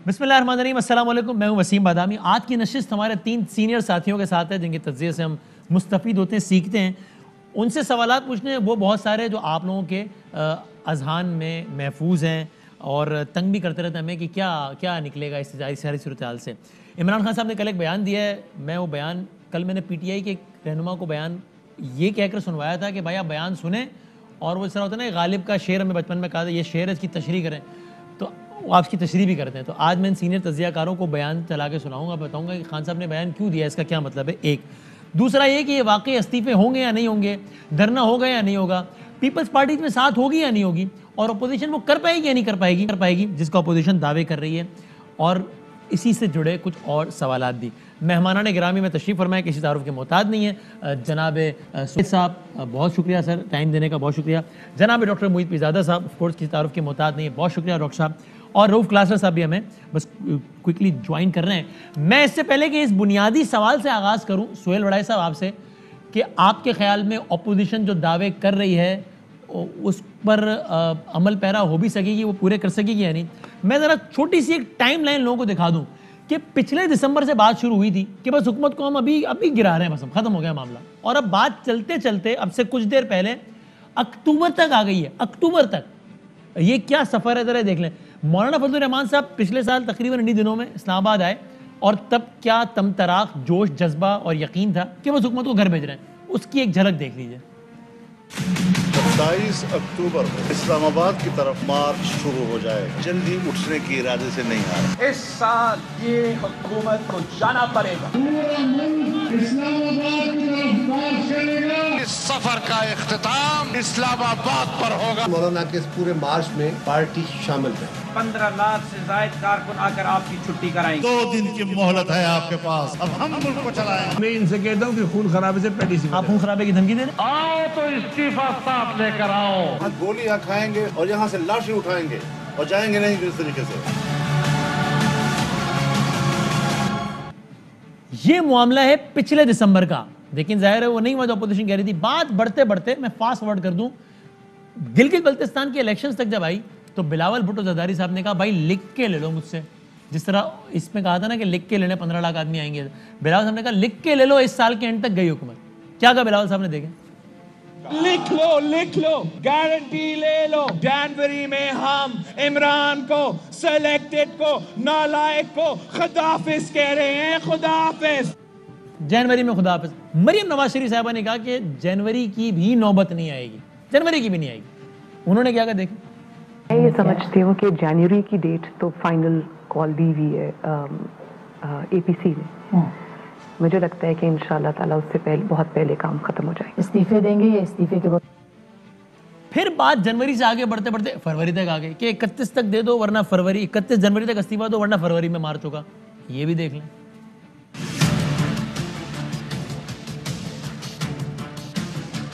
بسم اللہ الرحمن الرحیم، السلام علیکم، میں ہوں وسیم بادامی۔ آج کی نشست ہمارے 3 سینئر ساتھیوں کے ساتھ ہے جن کے تجزیے سے ہم مستفید ہوتے ہیں، سیکھتے ہیں۔ ان سے سوالات پوچھنے ہیں وہ بہت سارے جو آپ لوگوں کے اذہان میں محفوظ ہیں اور تنگ بھی کرتے رہتے ہیں ہمیں کہ کیا نکلے گا اس ساری صورتحال سے۔ عمران خان صاحب نے کل ایک بیان دیا ہے، میں وہ بیان کل میں نے پی ٹی آئی کے رہنما کو بیان یہ کہہ کر سنوایا تھا کہ بھائی آپ بیان سنیں، اور وہ اس طرح ہوتا ہے نا غالب کا شعر ہمیں بچپن میں کہا تھا یہ شعر ہے اس کی تشریح کریں، تو وہ آپ کی تشریح بھی کرتے ہیں۔ تو آج میں ان سینئر تجزیہ کاروں کو بیان چلا کے سناؤں گا، بتاؤں گا کہ خان صاحب نے بیان کیوں دیا، اس کا کیا مطلب ہے۔ ایک دوسرا یہ کہ یہ واقعی استعفے ہوں گے یا نہیں ہوں گے، دھرنا ہوگا یا نہیں ہوگا، پیپلز پارٹی میں ساتھ ہوگی یا نہیں ہوگی، اور اپوزیشن وہ کر پائے گی یا نہیں کر پائے گی جس کا اپوزیشن دعوے کر رہی ہے، اور اسی سے جڑے کچھ اور سوالات بھی۔ مہمانان گرامی میں تشریف فرمائے، کسی تعارف کے محتاج نہیں ہے۔ جناب سعید صاحب بہت شکریہ سر، ٹائم دینے کا بہت شکریہ۔ جناب ڈاکٹر محیط پیرزادہ صاحب آف کورس کسی تعارف کے محتاج نہیں ہے، بہت شکریہ ڈاکٹر صاحب۔ اور رؤف کلاسر صاحب بھی ہمیں بس کوئکلی جوائن کر رہے ہیں۔ میں اس سے پہلے کہ اس بنیادی سوال سے آغاز کروں سہیل وڑائی صاحب آپ سے، کہ آپ کے خیال میں اپوزیشن جو دعوے کر رہی ہے اس پر عمل پیرا ہو بھی سکے گی، وہ پورے کر سکے گی یا نہیں، میں ذرا چھوٹی سی ایک ٹائم لائن لوگوں کو دکھا دوں کہ پچھلے دسمبر سے بات شروع ہوئی تھی کہ بس حکومت کو ہم ابھی گرا رہے ہیں، بس ختم ہو گیا معاملہ، اور اب بات چلتے چلتے اب سے کچھ دیر پہلے اکتوبر تک آ گئی ہے۔ اکتوبر تک یہ کیا سفر ہے، ذرا دیکھ لیں۔ مولانا فضل الرحمان صاحب پچھلے سال تقریباً انہی دنوں میں اسلام آباد آئے، اور تب کیا تمطراق جوش، جذبہ اور یقین تھا کہ وہ حکومت کو گھر بھیج رہے ہیں، اس کی ایک جھلک دیکھ لیجئے۔ 27 اکتوبر کو اسلام آباد کی طرف مارچ شروع ہو جائے، جلدی اٹھنے کے ارادے سے نہیں آ رہا۔ اس سال یہ حکومت کو جانا پڑے گا، پورا ملک اسلام آباد کی طرف مارچ کرے گا۔ اس سفر کا اختتام اسلام آباد پر ہوگا۔ مولانا کے اس پورے مارچ میں پارٹی شامل ہے۔ 15 لاکھ سے زائد کارکن آ کر آپ کی چھٹی کرائیں گے۔ 2 دن کی مہلت ہے آپ کے پاس، اب ہم ملک کو چلائیں گے۔ میں ان سے کہتا ہوں کہ خون خرابے سے پہلے سے آپ خون خرابے کی دھمکی دے رہے ہیں؟ آؤ تو استعفیٰ صاف لے کر آؤ۔ ہم گولیاں کھائیں گے اور یہاں سے لاشیں اٹھائیں گے اور جائیں گے نہیں اس طریقے سے۔ یہ معاملہ ہے پچھلے دسمبر کا، لیکن ظاہر ہے وہ نہیں ہوا جو اپوزیشن کہہ رہی تھی۔ بات بڑھتے بڑھتے میں فاسٹ فارورڈ کر دوں، گلگت بلتستان کے الیکشنز تک جب آئی تو بلاول بھٹو زرداری صاحب نے کہا بھائی لکھ کے لے لو مجھ سے، جس طرح اس میں کہا تھا نا کہ لکھ کے لینے 15 لاکھ آدمی آئیں گے، بلاول صاحب نے کہا لکھ کے لے لو، اس سال کے اینڈ تک گئی حکومت۔ کیا کہا بلاول صاحب نے، دیکھیں۔ لکھ لو گارنٹی لے لو، جنوری میں ہم عمران کو، سلیکٹڈ کو، نالائق کو خداحافظ کہہ رہے ہیں، خداحافظ۔ جنوری میں خدا حافظ۔ مریم نواز شریف صاحبہ نے کہا کہ جنوری کی بھی نوبت نہیں آئے گی، جنوری کی بھی نہیں آئے گی۔ انہوں نے کیا کہا، دیکھیں۔ میں یہ سمجھتی ہوں کہ جنوری کی ڈیٹ تو فائنل کال دی ہوئی ہے اے پی سی نے۔ مجھے لگتا ہے کہ انشاءاللہ تعالیٰ اس سے پہلے بہت پہلے کام ختم ہو جائے گا۔ استعفے دیں گے یا استعفے کے بعد؟ پھر بات جنوری سے آگے بڑھتے بڑھتے فروری تک آ گئی کہ 31 تک دے دو ورنہ فروری، 31 جنوری تک استعفیٰ دو ورنہ فروری میں مارچ ہوگا۔ یہ بھی دیکھ لیں۔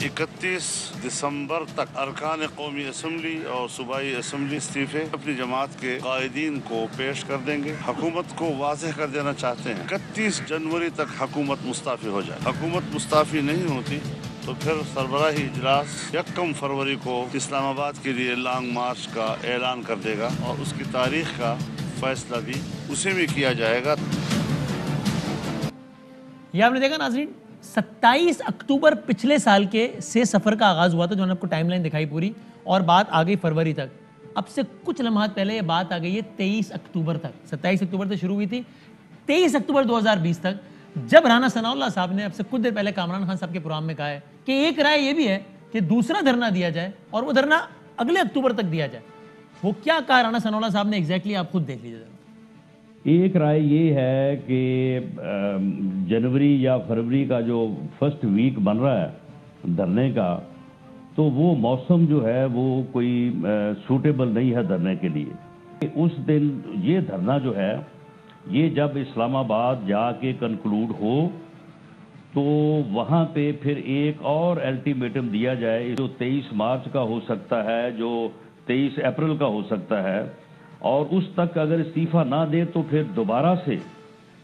31 دسمبر تک ارکان قومی اسمبلی اور صوبائی اسمبلی استعفے اپنی جماعت کے قائدین کو پیش کر دیں گے۔ حکومت کو واضح کر دینا چاہتے ہیں 31 جنوری تک حکومت مستعفی ہو جائے۔ حکومت مستعفی نہیں ہوتی تو پھر سربراہی اجلاس 1 فروری کو اسلام آباد کے لیے لانگ مارچ کا اعلان کر دے گا، اور اس کی تاریخ کا فیصلہ بھی اسے میں کیا جائے گا۔ یہ آپ نے دیکھا ناظرین، 27 اکتوبر پچھلے سال کے سے سفر کا آغاز ہوا تھا، جو نے آپ کو ٹائم لائن دکھائی پوری، اور بات آ گئی فروری تک۔ اب سے کچھ لمحات پہلے یہ بات آ گئی ہے 23 اکتوبر تک۔ 27 اکتوبر سے شروع ہوئی تھی، 23 اکتوبر 2020 تک، جب رانا ثناء اللہ صاحب نے اب سے کچھ دیر پہلے کامران خان صاحب کے پروگرام میں کہا ہے کہ ایک رائے یہ بھی ہے کہ دوسرا دھرنا دیا جائے، اور وہ دھرنا اگلے اکتوبر تک دیا جائے۔ وہ کیا کہا رانا ثناء اللہ صاحب نے ایگزیکٹلی، آپ خود دیکھ لیجیے ذرا۔ ایک رائے یہ ہے کہ جنوری یا فروری کا جو فرسٹ ویک بن رہا ہے دھرنے کا، تو وہ موسم جو ہے وہ کوئی سوٹیبل نہیں ہے دھرنے کے لیے۔ اس دن یہ دھرنا جو ہے یہ جب اسلام آباد جا کے کنکلوڈ ہو تو وہاں پہ پھر ایک اور الٹیمیٹم دیا جائے، جو 23 مارچ کا ہو سکتا ہے، جو 23 اپریل کا ہو سکتا ہے، اور اس تک اگر استعفیٰ نہ دے تو پھر دوبارہ سے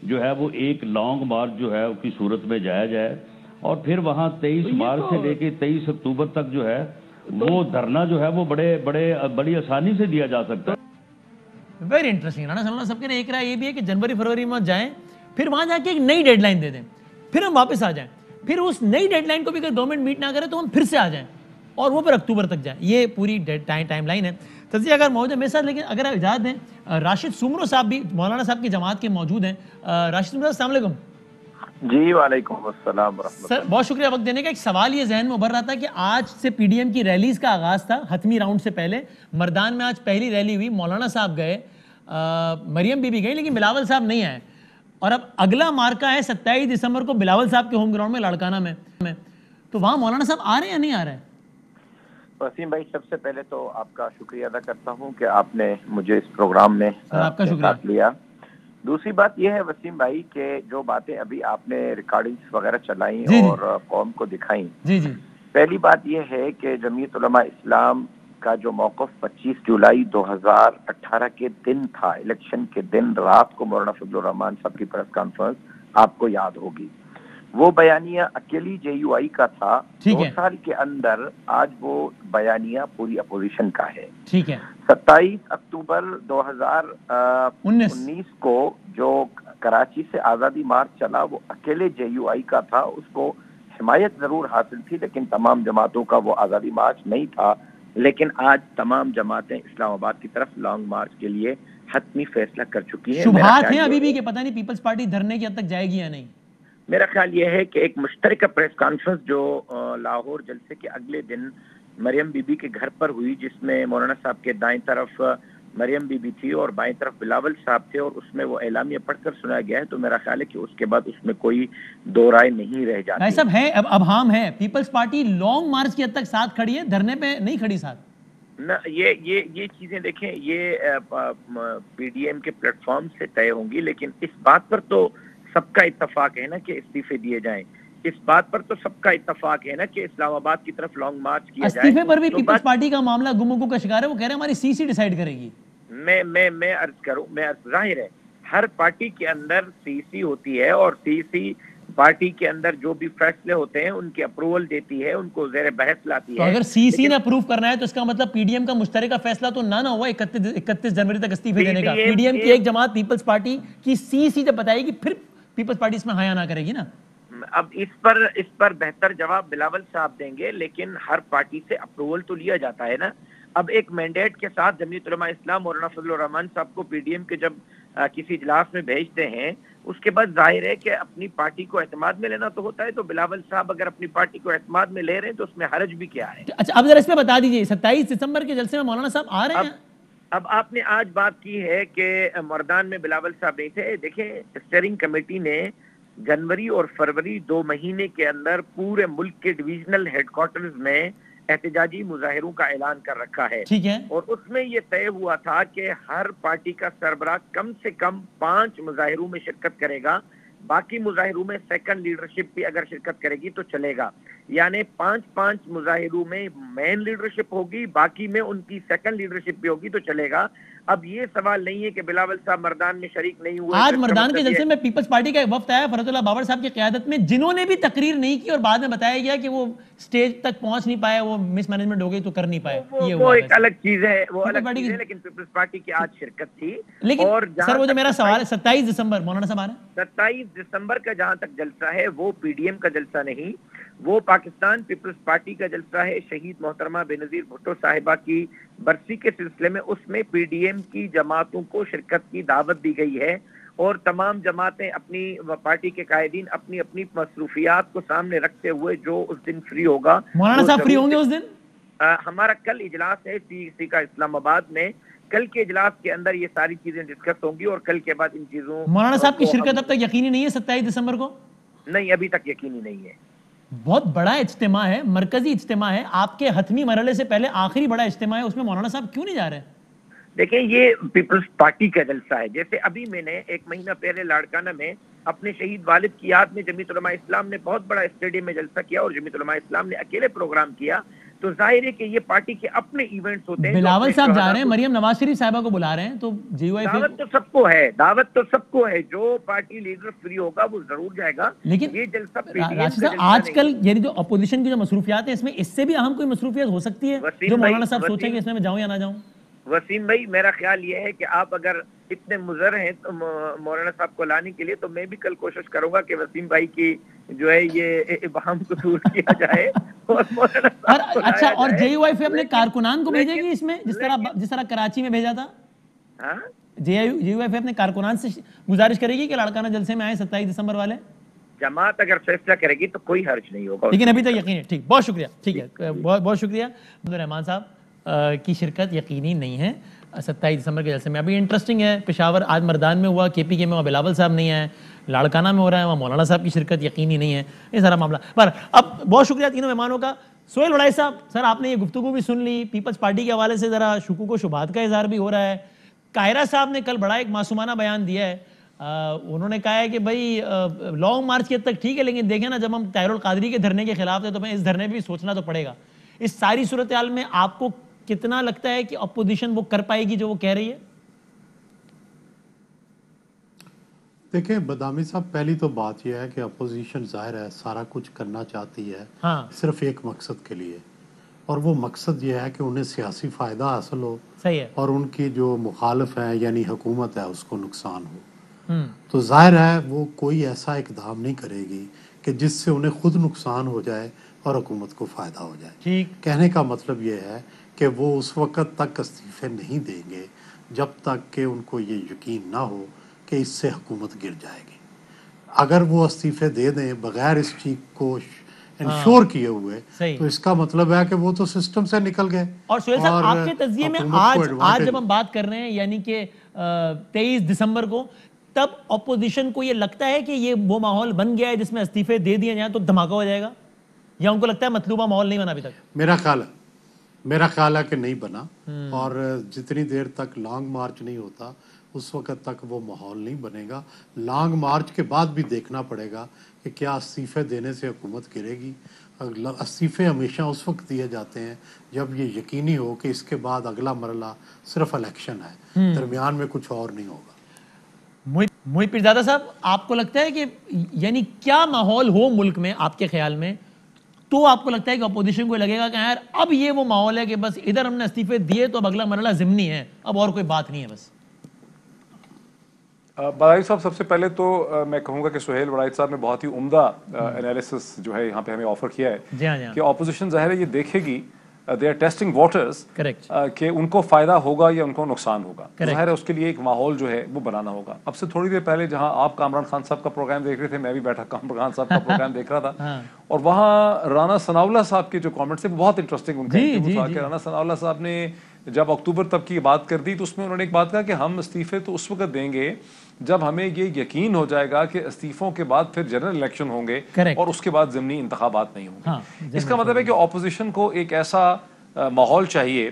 جو ہے وہ ایک لانگ مارچ جو ہے اس کی صورت میں جایا جائے، اور پھر وہاں 23 مارچ سے لے کے 23 اکتوبر تک جو ہے وہ دھرنا جو ہے وہ بڑی آسانی سے دیا جا سکتا ہے۔ Very interesting. رانا ثناء اللہ صاحب کے ایک رائے یہ بھی ہے کہ جنوری فروری میں جائیں, پھر وہاں جا کے ایک نئی ڈیڈ لائن دے دیں, پھر ہم واپس آ جائیں, پھر اس نئی ڈیڈ لائن کو بھی اگر گورنمنٹ میٹ نہ کرے تو ہم پھر سے آ جائیں اور وہ پھر اکتوبر تک جائیں. یہ پوری ٹائم لائن ہے. تجزیہ اگر موجود ہے میرے ساتھ, لیکن اگر آپ اجازت دیں راشد سومرو صاحب بھی مولانا صاحب کی جماعت کے موجود ہیں. راشد سومرو السلام علیکم. جی وعلیکم السلام ورحمۃ سر بہت شکریہ وقت دینے کا. ایک سوال یہ ذہن میں ابھر رہا تھا کہ آج سے پی ڈی ایم کی ریلیز کا آغاز تھا حتمی راؤنڈ سے پہلے. مردان میں آج پہلی ریلی ہوئی, مولانا صاحب گئے, مریم بی بی گئی, لیکن بلاول صاحب نہیں آئے. اور اب اگلا مارکا ہے 27 دسمبر کو بلاول صاحب کے ہوم گراؤنڈ میں لاڑکانہ میں, تو وہاں مولانا صاحب آ رہے ہیں یا نہیں آ رہے ہیں؟ وسیم بھائی, سب سے پہلے تو آپ کا شکریہ ادا کرتا ہوں کہ آپ نے مجھے اس پروگرام میں ساتھ لیا. دوسری بات یہ ہے وسیم بھائی کہ جو باتیں ابھی آپ نے ریکارڈنگز وغیرہ چلائیں اور قوم کو دکھائیں, پہلی بات یہ ہے کہ جمعیت علماء اسلام کا جو موقف 25 جولائی 2018 کے دن تھا, الیکشن کے دن رات کو مولانا فضل الرحمان صاحب کی پریس کانفرنس آپ کو یاد ہوگی, وہ بیانیہ اکیلی جے یو آئی کا تھا. 2 سال کے اندر آج وہ بیانیہ پوری اپوزیشن کا ہے. 27 اکتوبر 2019 کو جو کراچی سے آزادی مارچ چلا وہ اکیلے جے یو آئی کا تھا. اس کو حمایت ضرور حاصل تھی لیکن تمام جماعتوں کا وہ آزادی مارچ نہیں تھا. لیکن آج تمام جماعتیں اسلام آباد کی طرف لانگ مارچ کے لیے حتمی فیصلہ کر چکی ہیں. شبہات ہیں ابھی بھی کہ پتہ نہیں پیپلز پارٹی دھرنے کی حد تک جائے گی یا نہیں. میرا خیال یہ ہے کہ ایک مشترکہ پریس کانفرنس جو لاہور جلسے کے اگلے دن مریم بی بی کے گھر پر ہوئی, جس میں مولانا صاحب کے دائیں طرف مریم بی بی تھی اور بائیں طرف بلاول صاحب تھے, اور اس میں وہ اعلامیہ پڑھ کر سنایا گیا ہے, تو میرا خیال ہے کہ اس کے بعد اس میں کوئی دو رائے نہیں رہ جاتی. بھائی صاحب ہے اب ہم ہے پیپلز پارٹی لانگ مارچ کی حد تک ساتھ کھڑی ہے, دھرنے پہ نہیں کھڑی ساتھ. نہ یہ چیزیں دیکھیں, یہ پی ڈی ایم کے پلیٹ فارم سے طے ہوں گی, لیکن اس بات پر تو سب کا اتفاق ہے نا کہ استعفے دیے جائیں. اس بات پر تو سب کا اتفاق ہے نا کہ اسلام آباد کی طرف لانگ مارچ کیا جائے. استعفے پر بھی پیپلز پارٹی کا معاملہ گمگو کا شکار ہے, وہ کہہ رہے ہیں ہماری سی سی ڈیسائیڈ کرے گی. میں عرض کروں, ظاہر ہے ہر پارٹی کے اندر سی سی ہوتی ہے, اور سی سی پارٹی کے اندر جو بھی فیصلے ہوتے ہیں ان کی اپروول دیتی ہے, ان کو زیر بحث لاتی ہے. اگر سی سی نے اپروو کرنا ہے تو اس کا مطلب پی ڈی ایم کا مشترکہ فیصلہ تو نہ ہوا 31 جنوری تک استعفے دینے کا. پی ڈی ایم کی ایک جماعت پیپلز پارٹی کی سی سی جب بتائے گی پھر پیپلز پارٹی اس میں ہایا نہ کرے گی نا. اب اس پر بہتر جواب بلاول صاحب دیں گے, لیکن ہر پارٹی سے اپروول تو لیا جاتا ہے نا. اب ایک مینڈیٹ کے ساتھ جمعیت علماء اسلام مولانا فضل الرحمان صاحب کو پی ڈی ایم کے جب کسی اجلاس میں بھیجتے ہیں, اس کے بعد ظاہر ہے کہ اپنی پارٹی کو اعتماد میں لینا تو ہوتا ہے. تو بلاول صاحب اگر اپنی پارٹی کو اعتماد میں لے رہے ہیں تو اس میں حرج بھی کیا ہے. اچھا اب ذرا اس پہ بتا دیجیے 27 دسمبر کے جلسے میں مولانا صاحب آ رہے ہیں. اب آپ نے آج بات کی ہے کہ مردان میں بلاول صاحب نہیں تھے. دیکھیں اسٹیئرنگ کمیٹی نے جنوری اور فروری 2 مہینے کے اندر پورے ملک کے ڈویژنل ہیڈ کوارٹرز میں احتجاجی مظاہروں کا اعلان کر رکھا ہے. اور اس میں یہ طے ہوا تھا کہ ہر پارٹی کا سربراہ کم سے کم 5 مظاہروں میں شرکت کرے گا. باقی مظاہروں میں سیکنڈ لیڈرشپ بھی اگر شرکت کرے گی تو چلے گا. یعنی 5 مظاہروں میں مین لیڈرشپ ہوگی, باقی میں ان کی سیکنڈ لیڈرشپ بھی ہوگی تو چلے گا. اب یہ سوال نہیں ہے کہ بلاول صاحب مردان میں شریک نہیں ہوئے. آج مردان کے جلسے میں پیپلز پارٹی کا ایک وفد آیا فرحت اللہ بابر صاحب کی قیادت میں, جنہوں نے بھی تقریر نہیں کی اور بعد میں بتایا گیا کہ وہ سٹیج تک پہنچ نہیں پائے, وہ مس مینجمنٹ ہو گئی تو کر نہیں پائے. وہ ایک الگ چیز ہے, لیکن پیپلز پارٹی کی آج شرکت تھی. لیکن سر وہ جو میرا سوال ہے 27 دسمبر مولانا صاحب آ رہے ہیں, 27 دسمبر کا جہاں تک جلسہ ہے وہ پی ڈی ایم کا جلسہ نہیں, وہ پاکستان پیپلز پارٹی کا جلسہ ہے. شہید محترمہ بے نظیر بھٹو صاحبہ کی برسی کے سلسلے میں اس میں پی ڈی ایم کی جماعتوں کو شرکت کی دعوت دی گئی ہے, اور تمام جماعتیں اپنی پارٹی کے قائدین اپنی اپنی مصروفیات کو سامنے رکھتے ہوئے جو اس دن فری ہوگا. مولانا صاحب فری ہوں گے اس دن؟ ہمارا کل اجلاس ہے سی سی کا اسلام آباد میں. کل کے اجلاس کے اندر یہ ساری چیزیں ڈسکس ہوں گی, اور کل کے بعد ان چیزوں. مولانا صاحب کی شرکت اب تک یقینی نہیں ہے 27 دسمبر کو؟ نہیں, ابھی تک یقینی نہیں ہے. بہت بڑا اجتماع ہے, مرکزی اجتماع ہے, آپ کے حتمی مرحلے سے پہلے آخری بڑا اجتماع ہے, اس میں مولانا صاحب کیوں نہیں جا رہے ہیں؟ دیکھیں یہ پیپلز پارٹی کا جلسہ ہے. جیسے ابھی میں نے 1 مہینہ پہلے لاڑکانہ میں اپنے شہید والد کی یاد میں جمعیت علماء اسلام نے بہت بڑا اسٹیڈیم میں جلسہ کیا, اور جمعیت علماء اسلام نے اکیلے پروگرام کیا. تو ظاہر ہے کہ یہ پارٹی کے اپنے ایونٹس ہوتے ہیں. بلاول صاحب جا رہے ہیں, مریم نواز شریف صاحبہ کو بلا رہے ہیں, تو جی او آئی دعوت تو سب کو ہے, دعوت تو سب کو ہے. جو پارٹی لیڈر فری ہوگا وہ ضرور جائے گا. لیکن یہ جلسہ راشد صاحب آج کل یعنی جو اپوزیشن کی جو مصروفیات ہیں, اس میں اس سے بھی اہم کوئی مصروفیت ہو سکتی ہے جو مولانا صاحب سوچیں کہ اس میں جاؤں یا نہ جاؤں؟ وسیم بھائی میرا خیال یہ ہے کہ آپ اگر اتنے مضر ہیں تو مولانا صاحب کو لانے کے لیے، تو میں بھی کل کوشش کروں گا کہ وسیم بھائی کی جو ہے یہ ابہام کو دور کیا جائے اور مولانا صاحب کو اچھا، اور جے یو آئی اپنے کارکنان کو بھیجے گی اس میں، جس طرح کراچی میں بھیجا تھا؟ ہاں، جے یو آئی اپنے کارکنان سے گزارش کرے گی کہ لاڑکانہ جلسے میں آئے 27 دسمبر والے؟ جماعت اگر فیصلہ کرے گی تو کوئی حرج نہیں ہوگا، لیکن ابھی تک یقین ہے. ٹھیک، بہت شکریہ. ٹھیک ہے، بہت شکریہ. عبدالرحمان صاحب کی شرکت یقینی نہیں ہے 27 دسمبر کے جلسے میں. ابھی انٹرسٹنگ ہے، پشاور آج مردان میں ہوا، کے پی کے میں وہاں بلاول صاحب نہیں آئے، لاڑکانہ میں ہو رہا ہے، وہاں مولانا صاحب کی شرکت یقینی نہیں ہے. یہ سارا معاملہ. پر اب بہت شکریہ تینوں مہمانوں کا. سہیل وڑائی صاحب، سر آپ نے یہ گفتگو بھی سن لی، پیپلز پارٹی کے حوالے سے ذرا شکوک و شبہات کا اظہار بھی ہو رہا ہے. قاہرہ صاحب نے کل بڑا ایک معصومانہ بیان دیا ہے. انہوں نے کہا ہے کہ بھائی لانگ مارچ کے تک ٹھیک ہے، لیکن دیکھیں نا جب ہم طاہر القادری کے دھرنے کے خلاف تھے تو ہمیں اس دھرنے پہ بھی سوچنا تو پڑے گا. اس ساری صورتحال میں آپ کو کتنا لگتا ہے کہ اپوزیشن وہ کر پائے گی جو وہ کہہ رہی ہے؟ دیکھیں بدامی صاحب، پہلی تو بات یہ ہے کہ اپوزیشن ظاہر ہے سارا کچھ کرنا چاہتی ہے صرف ایک مقصد کے لیے، اور وہ مقصد یہ ہے کہ انہیں سیاسی فائدہ حاصل ہو، صحیح ہے، اور ان کی جو مخالف ہیں یعنی حکومت ہے اس کو نقصان ہو. تو ظاہر ہے وہ کوئی ایسا اقدام نہیں کرے گی کہ جس سے انہیں خود نقصان ہو جائے اور حکومت کو فائدہ ہو جائے. کہنے کا مطلب یہ ہے کہ وہ اس وقت تک استعفے نہیں دیں گے جب تک کہ ان کو یہ یقین نہ ہو کہ اس سے حکومت گر جائے گی. اگر وہ استعفے دے دیں بغیر اس چیز کو انشور کیے ہوئے تو اس کا مطلب ہے کہ وہ تو سسٹم سے نکل گئے. اور سہیل صاحب آپ کے تجزیے میں آج جب ہم بات کر رہے ہیں یعنی کہ 23 دسمبر کو، تب اپوزیشن کو یہ لگتا ہے کہ یہ وہ ماحول بن گیا ہے جس میں استعفے دے دیے جائیں تو دھماکہ ہو جائے گا، یا ان کو لگتا ہے مطلوبہ ماحول نہیں بنا ابھی تک؟ میرا خیال ہے کہ نہیں بنا، اور جتنی دیر تک لانگ مارچ نہیں ہوتا اس وقت تک وہ ماحول نہیں بنے گا. لانگ مارچ کے بعد بھی دیکھنا پڑے گا کہ کیا استعفے دینے سے حکومت گرے گی. استعفے ہمیشہ اس وقت دیے جاتے ہیں جب یہ یقینی ہو کہ اس کے بعد اگلا مرحلہ صرف الیکشن ہے، درمیان میں کچھ اور نہیں ہوگا. محیط پیرزادہ صاحب، آپ کو لگتا ہے کہ یعنی کیا ماحول ہو ملک میں آپ کے خیال میں تو آپ کو لگتا ہے کہ اپوزیشن کو لگے گا کہ یار اب یہ وہ ماحول ہے کہ بس ادھر ہم نے استعفے دیے تو اب اگلا مرحلہ ضمنی ہے، اب اور کوئی بات نہیں ہے بس؟ بڑائی صاحب، سب سے پہلے تو میں کہوں گا کہ سہیل بڑائی صاحب نے بہت ہی عمدہ انالیسس جو ہے یہاں پہ ہمیں آفر کیا ہے کہ اپوزیشن ظاہر ہے یہ دیکھے گی، دے آر ٹیسٹنگ واٹرز کہ ان کو فائدہ ہوگا یا ان کو نقصان ہوگا. ظاہر ہے اس کے لیے ایک ماحول جو ہے وہ بنانا ہوگا. اب سے تھوڑی دیر پہلے جہاں آپ کامران خان صاحب کا پروگرام دیکھ رہے تھے، میں بھی بیٹھا کامران خان صاحب کا پروگرام دیکھ رہا تھا، اور وہاں رانا ثناءاللہ صاحب کے جو کامنٹس تھے بہت انٹرسٹنگ ان کا کہ رانا ثناءاللہ صاحب نے جب اکتوبر تک کی بات کر دی تو اس میں انہوں نے ایک بات کہا کہ ہم استعفے تو اس وقت دیں گے جب ہمیں یہ یقین ہو جائے گا کہ استعفوں کے بعد پھر جنرل الیکشن ہوں گے اور اس کے بعد ضمنی انتخابات نہیں ہوں گے. اس کا مطلب ہے کہ اپوزیشن کو ایک ایسا ماحول چاہیے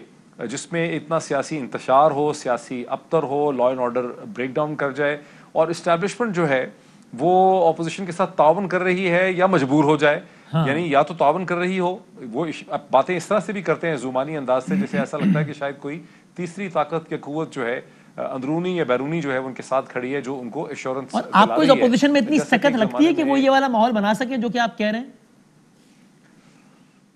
جس میں اتنا سیاسی انتشار ہو، سیاسی ابتر ہو، law and order break down کر جائے، اور اسٹیبلشمنٹ جو ہے وہ اپوزیشن کے ساتھ تعاون کر رہی ہے یا مجبور ہو جائے. یعنی یا تو تعاون کر رہی ہو، وہ باتیں اس طرح سے بھی کرتے ہیں زبانی انداز سے جیسے ایسا لگتا ہے کہ شاید کوئی تیسری طاقت یا قوت جو ہے اندرونی یا بیرونی جو ہے ان کے ساتھ کھڑی ہے جو ان کو ایشورنس. اور آپ کو اس اپوزیشن میں اتنی سخت لگتی ہے کہ وہ یہ والا ماحول بنا سکے جو کہ آپ کہہ رہے ہیں؟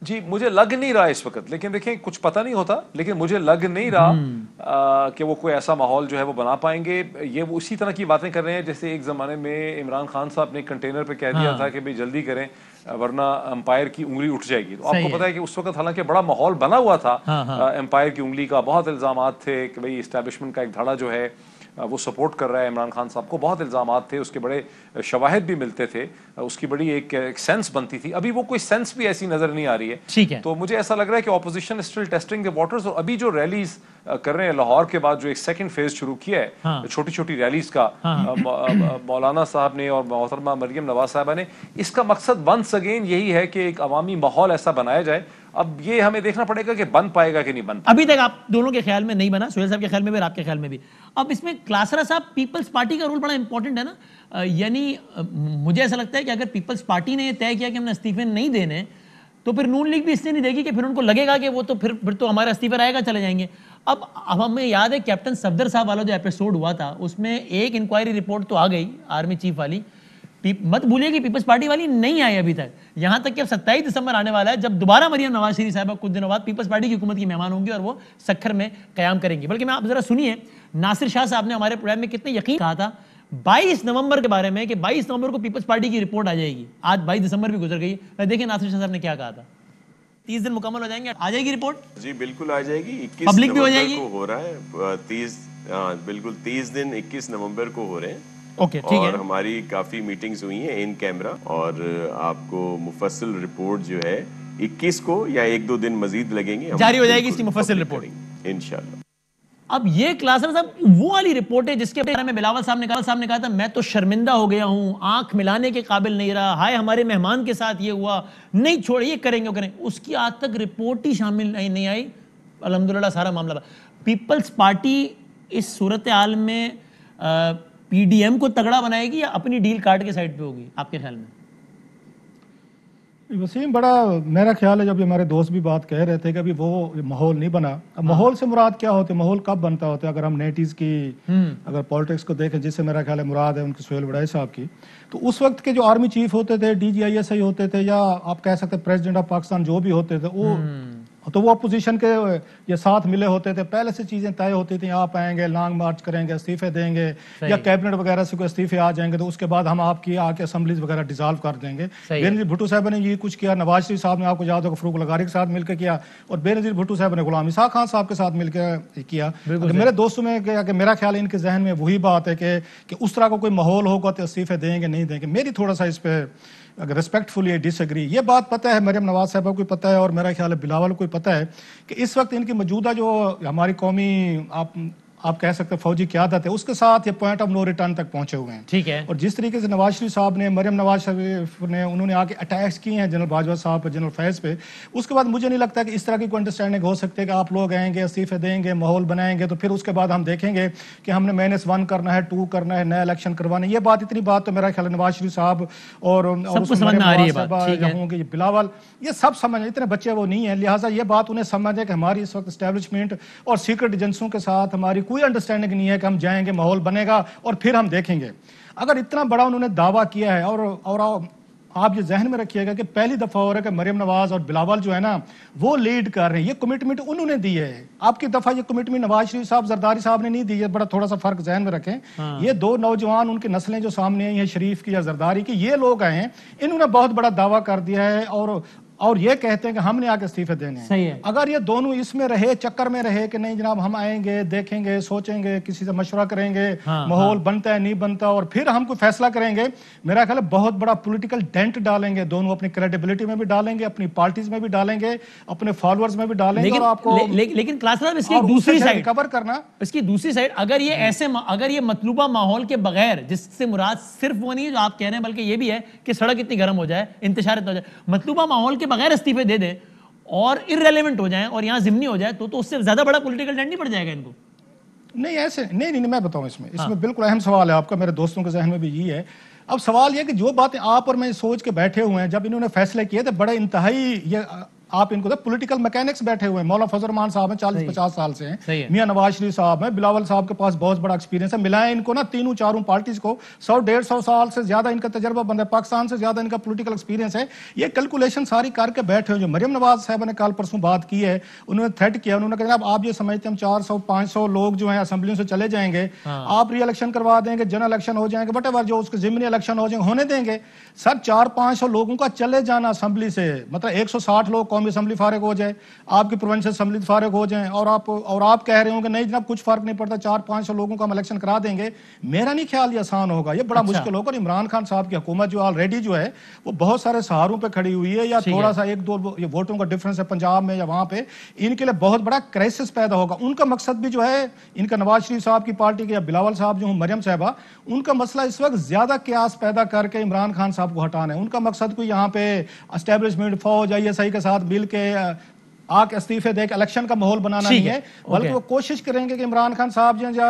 جی مجھے لگ نہیں رہا اس وقت، لیکن دیکھیں کچھ پتہ نہیں ہوتا، لیکن مجھے لگ نہیں رہا کہ وہ کوئی ایسا ماحول جو ہے وہ بنا پائیں گے. یہ وہ اسی طرح کی باتیں کر رہے ہیں جیسے ایک زمانے میں عمران خان صاحب نے کنٹینر پہ کہہ دیا تھا کہ بھئی جلدی کریں ورنہ امپائر کی انگلی اٹھ جائے گی. تو آپ کو پتا ہے کہ اس وقت حالانکہ بڑا ماحول بنا ہوا تھا امپائر کی انگلی کا، بہت الزامات تھے کہ بھئی اسٹیبلشمنٹ کا ایک دھڑا جو ہے وہ سپورٹ کر رہا ہے عمران خان صاحب کو، بہت الزامات تھے، اس کے بڑے شواہد بھی ملتے تھے، اس کی بڑی ایک سینس بنتی تھی. ابھی وہ کوئی سینس بھی ایسی نظر نہیں آ رہی ہے. تو مجھے ایسا لگ رہا ہے کہ اپوزیشن اسٹل ٹیسٹنگ دی واٹرز. اور ابھی جو ریلیز کر رہے ہیں لاہور کے بعد جو ایک سیکنڈ فیز شروع کیا ہے چھوٹی چھوٹی ریلیز کا مولانا صاحب نے اور محترمہ مریم نواز صاحبہ نے، اس کا مقصد ونس اگین یہی ہے کہ ایک عوامی ماحول ایسا بنایا جائے. اب یہ ہمیں دیکھنا پڑے گا کہ بن پائے گا کہ نہیں بن پائے. ابھی تک آپ دونوں کے خیال میں نہیں بنا، سہیل صاحب کے خیال میں بھی اور آپ کے خیال میں بھی. اب اس میں کلاسرا صاحب پیپلز پارٹی کا رول بڑا امپورٹنٹ ہے نا، یعنی مجھے ایسا لگتا ہے کہ اگر پیپلز پارٹی نے یہ طے کیا کہ ہم نے استعفے نہیں دینے تو پھر نون لیگ بھی اس لیے نہیں دے گی کہ پھر ان کو لگے گا کہ وہ تو پھر تو ہمارا استعفے رہے گا، چلے جائیں گے. اب ہمیں یاد ہے کیپٹن صفدر صاحب والا جو ایپیسوڈ ہوا تھا اس میں ایک انکوائری رپورٹ تو آ گئی آرمی چیف والی مت بھولیے کہ پیپلز پارٹی والی نہیں آئی ابھی تک، یہاں تک کہ اب 27 دسمبر آنے والا ہے جب دوبارہ مریم نواز شریف صاحبہ کچھ دنوں بعد پیپلز پارٹی کی حکومت کی مہمان ہوں گی اور وہ سکھر میں قیام کریں گی۔ بلکہ میں آپ ذرا سنیے ناصر شاہ صاحب نے ہمارے پروگرام میں کتنے یقین کہا تھا 22 نومبر کے بارے میں کہ 22 نومبر کو پیپلز پارٹی کی رپورٹ آ جائے گی، آج 22 دسمبر بھی گزر گئی، دیکھیں ناصر شاہ صاحب نے کیا کہا تھا۔ 30 دن مکمل ہو جائیں گے، آ جائے گی رپورٹ؟ جی بالکل آ جائے گی، 21 پبلک بھی ہو جائے گی، کو ہو رہا ہے 30 بالکل 30 دن 21 نومبر کو ہو رہے ہیں۔ اوکے ٹھیک ہے، اور ہماری کافی میٹنگز ہوئی ہیں ان کیمرہ، اور آپ کو مفصل رپورٹ جو ہے 21 کو یا 1-2 دن مزید لگیں گے، جاری ہو جائے گی اس کی مفصل رپورٹ انشاءاللہ۔ اب یہ کلاسر صاحب وہ والی رپورٹ ہے جس کے بارے میں بلاول صاحب نے کہا تھا میں تو شرمندہ ہو گیا ہوں، آنکھ ملانے کے قابل نہیں رہا، ہائے ہمارے مہمان کے ساتھ یہ ہوا، نہیں چھوڑے، یہ کریں گے وہ کریں گے، اس کی آج تک رپورٹ ہی شامل نہیں آئی۔ الحمدللہ سارا معاملہ پیپلز پارٹی اس صورتحال میں پی ڈی ایم کو تگڑا بنائے گی یا اپنی ڈیل کاٹ کے سائڈ پہ ہوگی آپ کے خیال میں؟ وسیم، بڑا میرا خیال ہے جب یہ ہمارے دوست بھی بات کہہ رہے تھے کہ ابھی وہ ماحول نہیں بنا، اب ماحول سے مراد کیا ہوتے، ماحول کب بنتا ہوتا ہے؟ اگر ہم 90s کی اگر پالیٹکس کو دیکھیں، جس سے میرا خیال ہے مراد ہے ان کی سہیل وڑائی صاحب کی، تو اس وقت کے جو آرمی چیف ہوتے تھے، D G I S I ہوتے تھے، یا آپ کہہ سکتے پریزیڈنٹ آف پاکستان جو بھی ہوتے تھے، وہ اپوزیشن کے یہ ساتھ ملے ہوتے تھے، پہلے سے چیزیں طے ہوتی تھیں، آپ آئیں گے لانگ مارچ کریں گے، استعفے دیں گے، یا کیبنٹ وغیرہ سے کوئی استعفے آ جائیں گے تو اس کے بعد ہم آپ کی آ کے اسمبلیز وغیرہ ڈیزالو کر دیں گے۔ بینظیر بھٹو صاحب نے یہ کچھ کیا، نواز شریف صاحب نے آپ کو یاد ہوگا فروغ لغاری کے ساتھ مل کے کیا، اور بینظیر بھٹو صاحب نے غلام اسحاق خان صاحب کے ساتھ مل کے کیا۔ میرے دوستوں میں کہ میرا خیال ہے ان کے ذہن میں وہی بات ہے کہ اس طرح کا کوئی ماحول ہوگا تو استعفے دیں گے نہیں دیں گے۔ میری تھوڑا سا اس پہ اگر ریسپیکٹفلی ڈس ایگری، یہ بات پتہ ہے مریم نواز صاحبہ کو پتہ ہے، اور میرا خیال ہے بلاول کو پتہ ہے کہ اس وقت ان کی موجودہ جو ہماری قومی آپ کہہ سکتے فوجی قیادت ہے، اس کے ساتھ یہ پوائنٹ آف نو ریٹرن تک پہنچے ہوئے ہیں۔ ٹھیک ہے، اور جس طریقے سے نواز شریف صاحب نے، مریم نواز شریف نے، انہوں نے آ کے اٹیکس کیے ہیں جنرل باجوہ صاحب پہ، جنرل فیض پہ، اس کے بعد مجھے نہیں لگتا کہ اس طرح کی کوئی انڈرسٹینڈنگ ہو سکتی ہے کہ آپ لوگ آئیں گے، استعفے دیں گے، ماحول بنائیں گے، تو پھر اس کے بعد ہم دیکھیں گے کہ ہم نے -1 کرنا ہے، 2 کرنا ہے، نیا الیکشن کروانا ہے۔ یہ بات اتنی بات تو میرا خیال ہے نواز شریف صاحب اور ہوں گے بلاول، یہ سب سمجھ، اتنے بچے وہ نہیں ہیں، لہٰذا یہ بات انہیں سمجھ ہے کہ ہماری اس وقت اسٹیبلشمنٹ اور سیکرٹ ایجنسیوں کے ساتھ ہماری کوئی انڈرسٹینڈنگ نہیں ہے کہ ہم جائیں گے، ماحول بنے گا اور پھر ہم دیکھیں گے۔ اگر اتنا بڑا انہوں نے دعویٰ کیا ہے، اور آپ یہ ذہن میں رکھیے گا کہ پہلی دفعہ ہو رہا ہے کہ مریم نواز اور بلاول جو ہے نا وہ لیڈ کر رہے ہیں، یہ کمٹمنٹ انہوں نے دی ہے۔ آپ کی دفعہ یہ کمٹمنٹ نواز شریف صاحب، زرداری صاحب نے نہیں دی ہے، بڑا تھوڑا سا فرق ذہن میں رکھیں۔ یہ دو نوجوان، ان کی نسلیں جو سامنے آئی ہیں، شریف کی یا زرداری کی، یہ لوگ آئے ہیں، انہوں نے بہت بڑا دعویٰ کر دیا ہے اور یہ کہتے ہیں کہ ہم نے آ کے استعفے دینے ہیں۔ اگر یہ دونوں اس میں رہے، چکر میں رہے کہ نہیں جناب ہم آئیں گے، دیکھیں گے، سوچیں گے، کسی سے مشورہ کریں گے، ماحول بنتا ہے نہیں بنتا، اور پھر ہم کوئی فیصلہ کریں گے، میرا خیال ہے بہت بڑا پولیٹیکل ڈینٹ ڈالیں گے دونوں، اپنی کریڈیبلٹی میں بھی ڈالیں گے، اپنی پارٹیز میں بھی ڈالیں گے، اپنے فالوورز میں بھی ڈالیں گے، اور آپ کو لیکن کلاس صاحب اس کی دوسری سائیڈ کور کرنا، اس کی دوسری سائیڈ اگر یہ مطلوبہ ماحول کے بغیر، جس سے مراد صرف وہ نہیں ہے جو آپ کہہ رہے ہیں بلکہ یہ بھی ہے کہ سڑک اتنی گرم ہو جائے، انتشار اتنا ہو جائے، مطلوبہ ماحول کے بغیر استعفے دے دیں اور irrelevant ہو جائیں اور یہاں ضمنی ہو جائے تو اس سے زیادہ بڑا پولیٹیکل ڈینٹ نہیں پڑ جائے گا ان کو؟ نہیں ایسے نہیں میں بتاؤں، اس میں بالکل اہم سوال ہے آپ کا، میرے دوستوں کے ذہن میں بھی یہی ہے۔ اب سوال یہ کہ جو باتیں آپ اور میں سوچ کے بیٹھے ہوئے ہیں، جب انہوں نے فیصلے کیے تھے بڑے انتہائی، یہ آپ ان کو پولیٹیکل میکینکس بیٹھے ہوئے ہیں، مولانا فضل الرحمان صاحب ہیں 40-50 سال سے ہیں، میاں نواز شریف صاحب ہیں، بلاول صاحب کے پاس بہت بڑا ایکسپیرینس ہے، ملائیں ان کو نا تینوں چاروں پارٹیز کو 100-150 سال سے زیادہ ان کا تجربہ بند ہے، پاکستان سے زیادہ ان کا پولیٹیکل ایکسپیرینس ہے، یہ کیلکولیشن ساری کر کے بیٹھے ہوئے۔ جو مریم نواز صاحب نے کل پرسوں بات کی ہے، انہوں نے تھریٹ کیا، انہوں نے کہا جناب آپ یہ سمجھتے ہیں ہم 400-500 لوگ جو ہیں اسمبلیوں سے چلے جائیں گے، آپ ری الیکشن کروا دیں گے، جنرل الیکشن ہو جائیں گے، وٹ ایور جو اس کے ضمنی الیکشن ہو جائیں گے، ہونے دیں گے۔ سر 400-500 لوگوں کا چلے جانا اسمبلی سے، مطلب 160 لوگ قومی اسمبلی فارغ ہو جائے، آپ کی پروونشل اسمبلی فارغ ہو جائیں، اور آپ کہہ رہے ہوں کہ نہیں جناب کچھ فرق نہیں پڑتا، 400-500 لوگوں کا ہم الیکشن کرا دیں گے، میرا نہیں خیال یہ آسان ہوگا، یہ بڑا مشکل ہوگا۔ اور عمران خان صاحب کی حکومت جو آلریڈی جو ہے وہ بہت سارے سہاروں پہ کھڑی ہوئی ہے، یا تھوڑا سا 1-2 ووٹوں کا ڈفرنس ہے پنجاب میں یا وہاں پہ، ان کے لیے بہت بڑا کرائسس پیدا ہوگا۔ ان کا مقصد بھی جو ہے، ان کا نواز شریف صاحب کی پارٹی کے یا بلاول صاحب جو ہوں، مریم صاحبہ، ان کا مسئلہ اس وقت زیادہ قیاس پیدا کر کے عمران خان صاحب کو ہٹانا ہے۔ ان کا مقصد کوئی یہاں پہ اسٹیبلشمنٹ، فوج، ISI کے ساتھ مل کے آ کے استعفے دے کے الیکشن کا ماحول بنانا نہیں ہے، بلکہ وہ کوشش کریں گے کہ عمران خان صاحب جو یا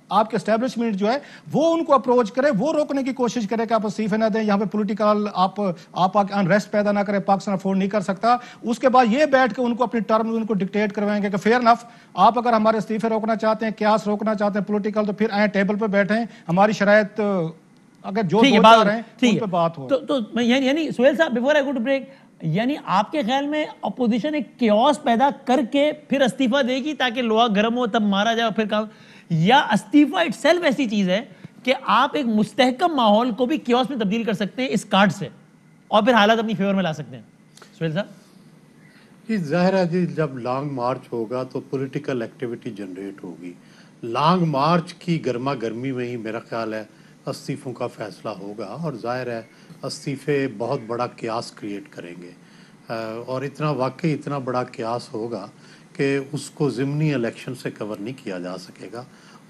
آپ کے اسٹیبلشمنٹ جو ہے وہ ان کو اپروچ کرے، وہ روکنے کی کوشش کرے کہ آپ استعفے نہ دیں، یہاں پہ پولیٹیکل آپ انریسٹ پیدا نہ کرے، پاکستان افورڈ نہیں کر سکتا۔ اس کے بعد یہ بیٹھ کے ان کو اپنی ٹرم ان کو ڈکٹیٹ کروائیں گے کہ فیئر انف، آپ اگر ہمارے استعفے روکنا چاہتے ہیں، قیاس روکنا چاہتے ہیں پولیٹیکل، تو پھر آئیں ٹیبل پہ بیٹھیں، ہماری شرائط اگر جو دو چار ہیں ان پہ بات ہو. تو یعنی سہیل صاحب before I go to break, یعنی آپ کے خیال میں اپوزیشن ایک کیوس پیدا کر کے پھر استعفیٰ دے گی تاکہ لوہا گرم ہو تب مارا جائے اور پھر کام، یا استعفیٰ اٹ سیلف ایسی چیز ہے کہ آپ ایک مستحکم ماحول کو بھی کیوس میں تبدیل کر سکتے ہیں اس کارڈ سے اور پھر حالات اپنی فیور میں لا سکتے ہیں؟ سہیل صاحب جی ظاہر ہے جی، جب لانگ مارچ ہوگا تو پولیٹیکل ایکٹیویٹی جنریٹ ہوگی. لانگ مارچ کی گرما گرمی میں ہی میرا خیال ہے استعفوں کا فیصلہ ہوگا، اور ظاہر ہے استعفے بہت بڑا قیاس کریٹ کریں گے، اور واقعی اتنا بڑا قیاس ہوگا کہ اس کو ضمنی الیکشن سے کور نہیں کیا جا سکے گا.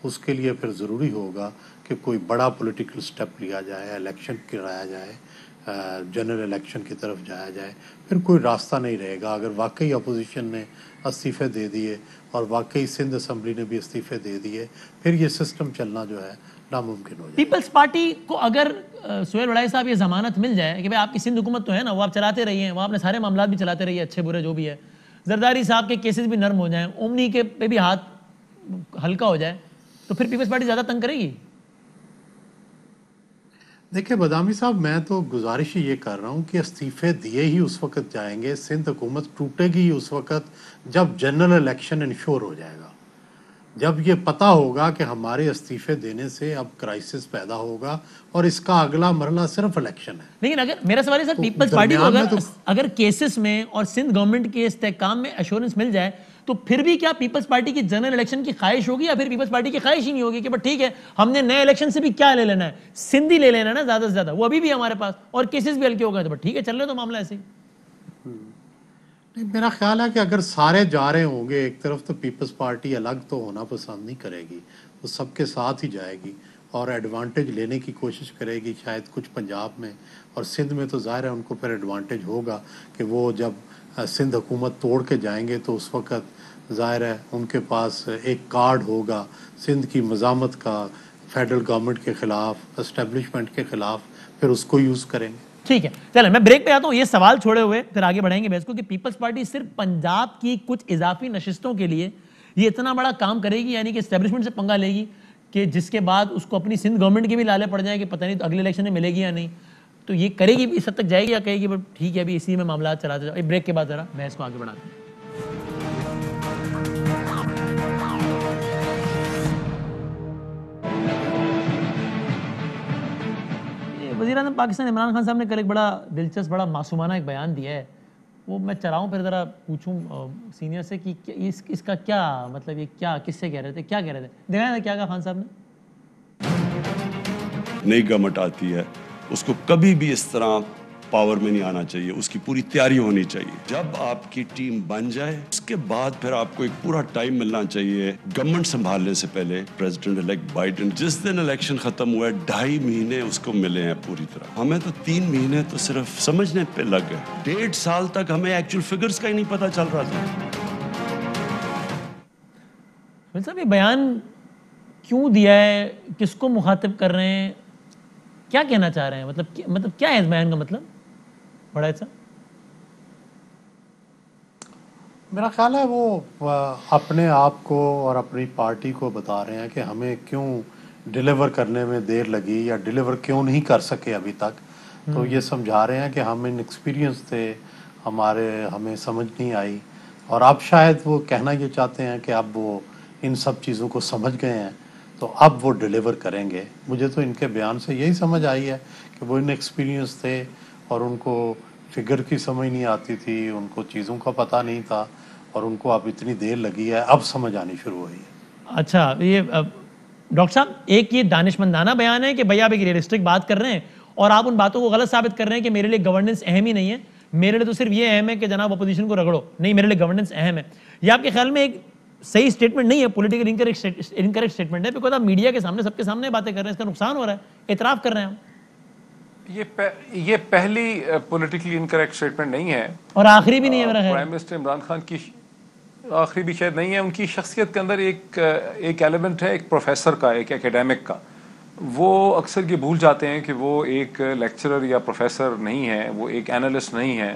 اس کے لیے پھر ضروری ہوگا کہ کوئی بڑا پولیٹیکل سٹیپ لیا جائے، الیکشن کرایا جائے، جنرل الیکشن کی طرف جایا جائے. پھر کوئی راستہ نہیں رہے گا. اگر واقعی اپوزیشن نے استعفے دے دیے اور واقعی سندھ اسمبلی نے بھی استعفے دے دیے، پھر یہ سسٹم چلنا جو ہے ناممکن ہو جائے. پیپلز پارٹی کو اگر سہیل وڑائی صاحب یہ ضمانت مل جائے کہ بھائی آپ کی سندھ حکومت تو ہے نا، وہ آپ چلاتے رہیے ہیں، وہ آپ نے سارے معاملات بھی چلاتے رہیے، اچھے برے جو بھی ہے، زرداری صاحب کے کیسز بھی نرم ہو جائیں، اومنی کے پہ بھی ہاتھ ہلکا ہو جائے، تو پھر پیپلز پارٹی زیادہ تنگ کرے گی؟ دیکھیں بادامی صاحب، میں تو گزارش ہی یہ کر رہا ہوں کہ استعفے دیے ہی اس وقت جائیں گے، سندھ حکومت ٹوٹے گی اس وقت جب جنرل الیکشن انشور ہو جائے گا، جب یہ پتہ ہوگا کہ ہمارے استعفے دینے سے اب کرائسس پیدا ہوگا اور اس کا اگلا مرحلہ صرف الیکشن ہے. لیکن اگر میرا سوال ہے سر، پیپلز پارٹی کو اگر کیسز میں اور سندھ گورنمنٹ کے استحکام میں ایشورنس مل جائے تو پھر بھی کیا پیپلز پارٹی کی جنرل الیکشن کی خواہش ہوگی، یا پھر پیپلز پارٹی کی خواہش ہی نہیں ہوگی کہ بس ٹھیک ہے ہم نے نئے الیکشن سے بھی کیا لے لینا ہے، سندھ ہی لے لینا ہے نا زیادہ سے زیادہ، وہ ابھی بھی ہمارے پاس اور کیسز بھی ہلکے ہو گئے تو ٹھیک ہے چل رہے تو معاملہ ایسے ہی. میرا خیال ہے کہ اگر سارے جا رہے ہوں گے ایک طرف تو پیپلز پارٹی الگ تو ہونا پسند نہیں کرے گی، وہ سب کے ساتھ ہی جائے گی اور ایڈوانٹیج لینے کی کوشش کرے گی. شاید کچھ پنجاب میں اور سندھ میں تو ظاہر ہے ان کو پھر ایڈوانٹیج ہوگا کہ وہ جب سندھ حکومت توڑ کے جائیں گے تو اس وقت ظاہر ہے ان کے پاس ایک کارڈ ہوگا سندھ کی مزاحمت کا فیڈرل گورنمنٹ کے خلاف، اسٹیبلشمنٹ کے خلاف، پھر اس کو یوز کریں گے. ٹھیک ہے چلیں میں بریک پہ آتا ہوں. یہ سوال چھوڑے ہوئے پھر آگے بڑھیں گے بحث کو کہ پیپلز پارٹی صرف پنجاب کی کچھ اضافی نشستوں کے لیے یہ اتنا بڑا کام کرے گی، یعنی کہ اسٹیبلشمنٹ سے پنگا لے گی کہ جس کے بعد اس کو اپنی سندھ گورنمنٹ کی بھی لالے پڑ جائیں کہ پتہ نہیں اگلے الیکشن میں ملے گی یا نہیں، تو یہ کرے گی اس حد تک جائے گی یا کہے گی ٹھیک ہے ابھی اسی میں معاملات چلاتے جاؤ؟ بریک کے بعد ذرا بحث کو آگے بڑھاتے ہیں. وزیر اعظم پاکستان عمران خان صاحب نے کل ایک بڑا دلچسپ بڑا معصومانہ ایک بیان دیا ہے، وہ میں چلاؤں پھر ذرا پوچھوں سینئر سے کہ اس کا کیا مطلب، یہ کیا کس سے کہہ رہے تھے، کیا کہہ رہے تھے؟ دیکھا کیا کہا خان صاحب نے؟ نئی گورنمنٹ آتی ہے اس کو کبھی بھی اس طرح پاور میں نہیں آنا چاہیے، اس کی پوری تیاری ہونی چاہیے. جب آپ کی ٹیم بن جائے اس کے بعد پھر آپ کو ایک پورا ٹائم ملنا چاہیے گورنمنٹ سنبھالنے سے پہلے. پریزیڈنٹ الیکٹ بائیڈن جس دن الیکشن ختم ہوا ہے 2.5 مہینے اس کو ملے ہیں پوری طرح، ہمیں تو 3 مہینے تو صرف سمجھنے پہ لگ گئے. 1.5 سال تک ہمیں ایکچوئل فگرز کا ہی نہیں پتا چل رہا تھا. صاحب یہ بیان کیوں دیا ہے، کس کو مخاطب کر رہے ہیں، کیا کہنا چاہ رہے ہیں، مطلب کیا ہے اس بیان کا مطلب؟ بڑا اچھا میرا خیال ہے وہ اپنے آپ کو اور اپنی پارٹی کو بتا رہے ہیں کہ ہمیں کیوں ڈیلیور کرنے میں دیر لگی یا ڈیلیور کیوں نہیں کر سکے ابھی تک. تو یہ سمجھا رہے ہیں کہ ہم ان ایکسپیرینس تھے، ہمیں سمجھ نہیں آئی، اور اب شاید وہ کہنا یہ چاہتے ہیں کہ اب وہ ان سب چیزوں کو سمجھ گئے ہیں تو اب وہ ڈیلیور کریں گے. مجھے تو ان کے بیان سے یہی سمجھ آئی ہے کہ وہ ان ایکسپیرینس تھے اور ان کو فگر کی سمجھ نہیں آتی تھی، ان کو چیزوں کا پتہ نہیں تھا، اور ان کو اب اتنی دیر لگی ہے، اب سمجھ آنی شروع ہوئی ہے. اچھا یہ ڈاکٹر صاحب ایک یہ دانشمندانہ بیان ہے کہ بھئی آپ ایک ریئلسٹک بات کر رہے ہیں اور آپ ان باتوں کو غلط ثابت کر رہے ہیں کہ میرے لیے گورننس اہم ہی نہیں ہے، میرے لیے تو صرف یہ اہم ہے کہ جناب اپوزیشن کو رگڑو، نہیں میرے لیے گورننس اہم ہے. یہ آپ کے خیال میں ایک صحیح اسٹیٹمنٹ نہیں ہے، پولیٹیکل انکریکٹ اسٹیٹمنٹ ہے، بیکاز آپ میڈیا کے سامنے سب کے سامنے باتیں کر رہے ہیں، اس کا نقصان ہو رہا ہے، اعتراف کر رہے ہیں ہم. یہ پہلی پولیٹیکلی انکریکٹ اسٹیٹمنٹ نہیں ہے اور آخری بھی نہیں ہے میرا خیال. پرائم منسٹر عمران خان کی آخری بھی شاید نہیں ہے. ان کی شخصیت کے اندر ایک ایلیمنٹ ہے ایک پروفیسر کا، ایک ایکیڈیمک کا. وہ اکثر یہ بھول جاتے ہیں کہ وہ ایک لیکچرر یا پروفیسر نہیں ہے، وہ ایک اینالسٹ نہیں ہے.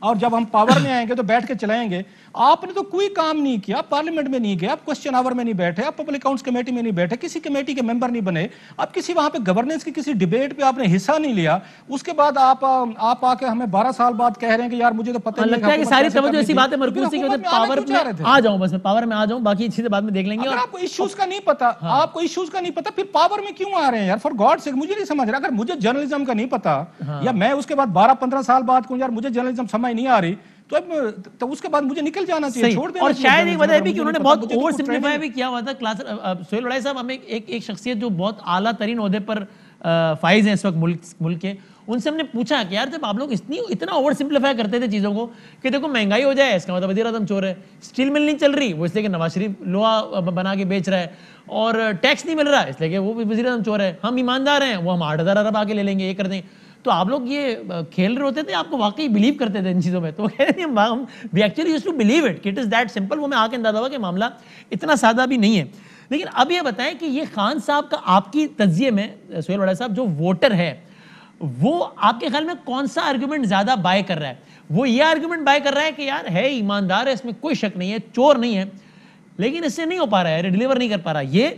اور جب ہم پاور میں آئیں گے تو بیٹھ کے چلائیں گے. آپ نے تو کوئی کام نہیں کیا, آپ پارلیمنٹ میں نہیں گئے, آپ کوسچن آور میں نہیں بیٹھے, آپ پبلک اکاؤنٹس کمیٹی میں نہیں بیٹھے, کسی کمیٹی کے ممبر نہیں بنے, آپ کسی وہاں پہ گورننس کی کسی ڈیبیٹ پہ آپ نے حصہ نہیں لیا. اس کے بعد آپ آ کے ہمیں 12 سال بعد کہہ رہے ہیں کہ یار مجھے تو پتہ نہیں لگتا ہے کہ ساری توجہ اسی باتیں مرکوز تھی کہ پاور میں آ جاؤں, بس پاور میں آ جاؤں, باقی چیزیں بعد میں دیکھ لیں گے. اگر آپ کو ایشوز کا نہیں پتا, آپ کو ایشوز کا نہیں پتا, پھر پاور میں کیوں آ رہے ہیں یار؟ فار گاڈ سیک مجھے نہیں سمجھ رہا. اگر مجھے جرنلزم کا نہیں پتا یا میں اس کے بعد 12-15 سال بعد کہوں یار مجھے جرنلزم سمجھ نہیں آ رہی, تو اس کے بعد مجھے نکل جانا چاہیے, چھوڑ دینا. اور شاید ایک وجہ بھی کہ انہوں نے بہت اوور سمپلیفائی بھی کیا ہوا تھا. سہیل وڑائی صاحب ہمیں ایک شخصیت جو بہت اعلیٰ ترین عہدے پر فائز ہیں اس وقت ملک کے, ان سے ہم نے پوچھا کہ یار جب آپ لوگ اتنا اوور سمپلیفائی کرتے تھے چیزوں کو کہ دیکھو مہنگائی ہو جائے اس کا مطلب وزیر اعظم چور ہے, اسٹیل مل نہیں چل رہی وہ اس لیے کہ نواز شریف لوہا بنا کے بیچ رہا ہے, اور ٹیکس نہیں مل رہا اس لیے کہ وہ وزیر اعظم چور ہے, ہم ایماندار ہیں وہ ہم 8,000 ارب آ کے لے لیں گے, یہ کر دیں. تو آپ لوگ یہ کھیل رہے ہوتے تھے, آپ کو واقعی بلیو کرتے تھے ان چیزوں میں. تو وہ کہہ رہے تھے ہم we actually used to believe it کہ اٹ از دیٹ سمپل. وہ میں آ کے اندازہ ہوا کہ معاملہ اتنا سادہ بھی نہیں ہے. لیکن اب یہ بتائیں کہ یہ خان صاحب کا آپ کی تجزیے میں سہیل وڑائی صاحب جو ووٹر ہے وہ آپ کے خیال میں کون سا آرگومنٹ زیادہ بائی کر رہا ہے؟ وہ یہ آرگومنٹ بائی کر رہا ہے کہ یار ہے ایماندار ہے, اس میں کوئی شک نہیں ہے, چور نہیں ہے, لیکن اس سے نہیں ہو پا رہا ہے, ڈیلیور نہیں کر پا رہا یہ,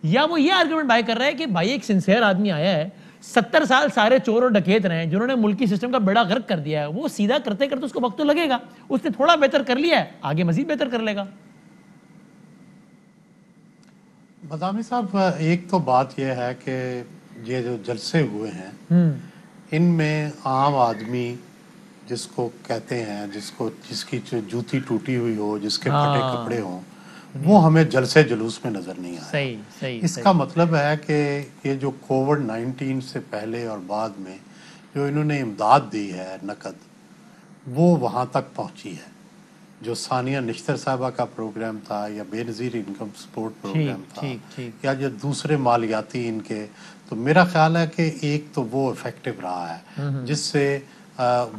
یا وہ یہ آرگومنٹ بائی کر رہا ہے کہ بھائی ایک سنسیئر آدمی آیا ہے, 70 سال سارے چور اور ڈکیت رہے ہیں جنہوں نے ملکی سسٹم کا بیڑا غرق کر دیا ہے, وہ سیدھا کرتے کرتے اس کو وقت تو لگے گا, اس نے تھوڑا بہتر کر لیا ہے, آگے مزید بہتر کر لے گا. بادامی صاحب ایک تو بات یہ ہے کہ یہ جو جلسے ہوئے ہیں ان میں عام آدمی جس کو کہتے ہیں, جس کی جوتی ٹوٹی ہوئی ہو, جس کے پھٹے کپڑے ہوں, وہ ہمیں جلسے جلوس میں نظر نہیں آئے. اس کا مطلب ہے کہ یہ جو کووڈ-19 سے پہلے اور بعد میں جو انہوں نے امداد دی ہے نقد, وہ وہاں تک پہنچی ہے. جو ثانیہ نشتر صاحبہ کا پروگرام تھا یا بے نظیر انکم سپورٹ پروگرام تھا یا جو دوسرے مالیاتی ان کے, تو میرا خیال ہے کہ ایک تو وہ افیکٹو رہا ہے جس سے